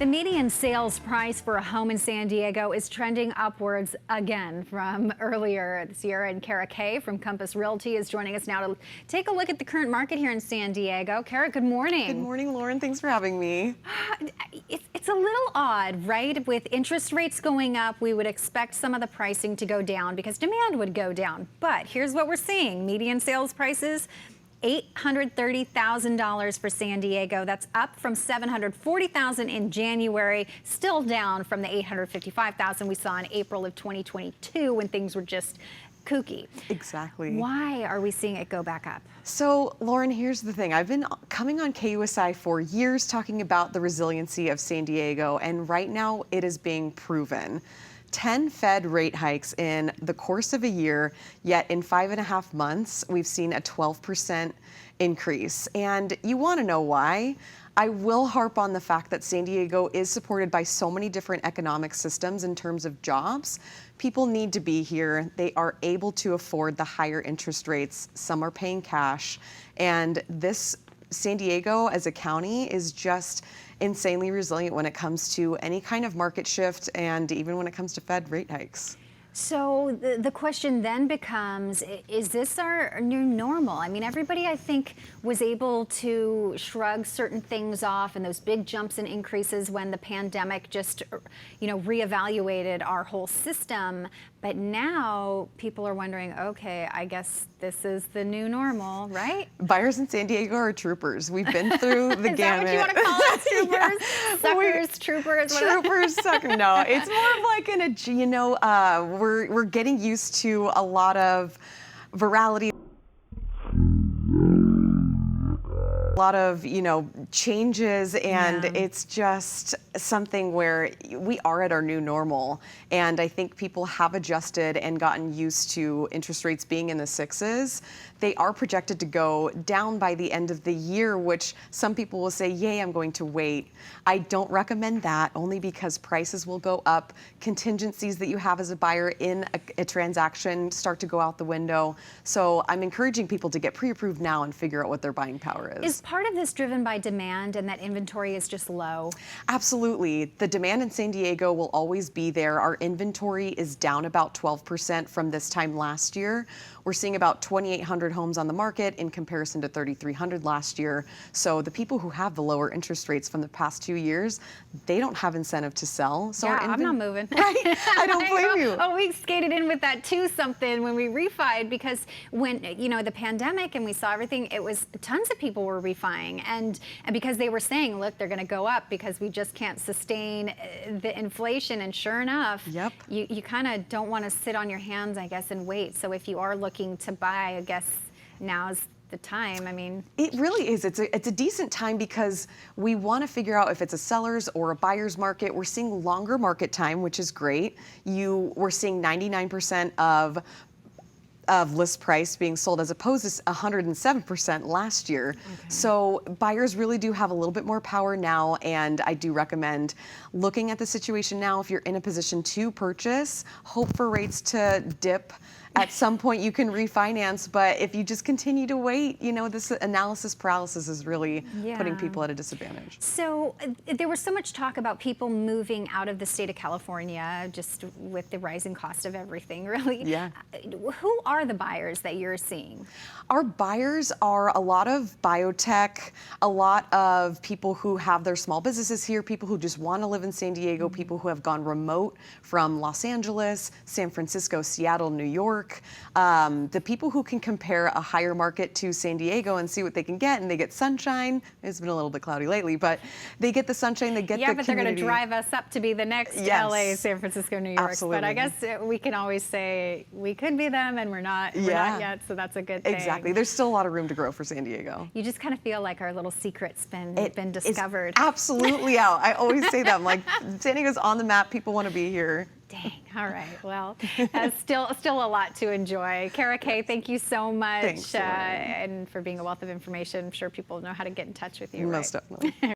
The median sales price for a home in San Diego is trending upwards again from earlier this year. And Kara Kay from Compass Realty is joining us now to take a look at the current market here in San Diego. Kara, good morning. Good morning, Lauren. Thanks for having me. It's a little odd, right? With interest rates going up, we would expect some of the pricing to go down because demand would go down. But here's what we're seeing. Median sales prices, $830,000 for San Diego. That's up from $740,000 in January, still down from the $855,000 we saw in April of 2022 when things were just kooky. Exactly. Why are we seeing it go back up? So, Lauren, here's the thing. I've been coming on KUSI for years talking about the resiliency of San Diego, and right now it is being proven. 10 Fed rate hikes in the course of a year, yet in 5.5 months, we've seen a 12% increase. And you want to know why? I will harp on the fact that San Diego is supported by so many different economic systems in terms of jobs. People need to be here. They are able to afford the higher interest rates. Some are paying cash. And this San Diego as a county is just insanely resilient when it comes to any kind of market shift and even when it comes to Fed rate hikes. So the question then becomes, is this our new normal? I mean, everybody, I think, was able to shrug certain things off and those big jumps and increases when the pandemic just, reevaluated our whole system. But now people are wondering, okay, I guess this is the new normal, right? Buyers in San Diego are troopers. We've been through the Is gamut. that what you want to call us? Troopers? Yeah. Suckers, troopers? Troopers, suckers. No, it's more of like we're getting used to a lot of virality. A lot of, changes, and it's just something where we are at our new normal. And I think people have adjusted and gotten used to interest rates being in the sixes. They are projected to go down by the end of the year, which some people will say, yay, I'm going to wait. I don't recommend that, only because prices will go up. Contingencies that you have as a buyer in a transaction start to go out the window. So I'm encouraging people to get pre-approved now and figure out what their buying power is. Is part of this driven by demand and that inventory is just low? Absolutely. The demand in San Diego will always be there. Our inventory is down about 12% from this time last year. We're seeing about 2,800 homes on the market in comparison to 3,300 last year. So the people who have the lower interest rates from the past 2 years, they don't have incentive to sell. So yeah, I'm not moving. Right? I don't blame you. Oh, we skated in with that 2-something when we refied because when, the pandemic and we saw everything, it was tons of people were refining. And because they were saying, look, they're going to go up because we just can't sustain the inflation. And sure enough, you kind of don't want to sit on your hands, I guess, and wait. So if you are looking to buy, I guess now's the time. I mean, it really is. It's a decent time because we want to figure out if it's a seller's or a buyer's market. We're seeing longer market time, which is great. We're seeing 99% of list price being sold as opposed to 107% last year. Okay. So buyers really do have a little bit more power now, and I do recommend looking at the situation now. If you're in a position to purchase, hope for rates to dip. At some point you can refinance, but if you just continue to wait, this analysis paralysis is really putting people at a disadvantage. So there was so much talk about people moving out of the state of California just with the rising cost of everything, really. Yeah. Who are the buyers that you're seeing? Our buyers are a lot of biotech, a lot of people who have their small businesses here, people who just want to live in San Diego, people who have gone remote from Los Angeles, San Francisco, Seattle, New York. The people who can compare a higher market to San Diego and see what they can get, and they get sunshine. It's been a little bit cloudy lately, but they get the sunshine, they get the community. They're going to drive us up to be the next LA, San Francisco, New York. Absolutely. But I guess we can always say we could be them, and we're not yet, so that's a good thing. Exactly. There's still a lot of room to grow for San Diego. You just kind of feel like our little secret's been discovered. Absolutely out. I always say that. I'm like, San Diego's on the map. People want to be here. Dang. All right. Well, still a lot to enjoy. Kara Kay, thank you so much. Thanks, and for being a wealth of information. I'm sure people know how to get in touch with you. Most definitely.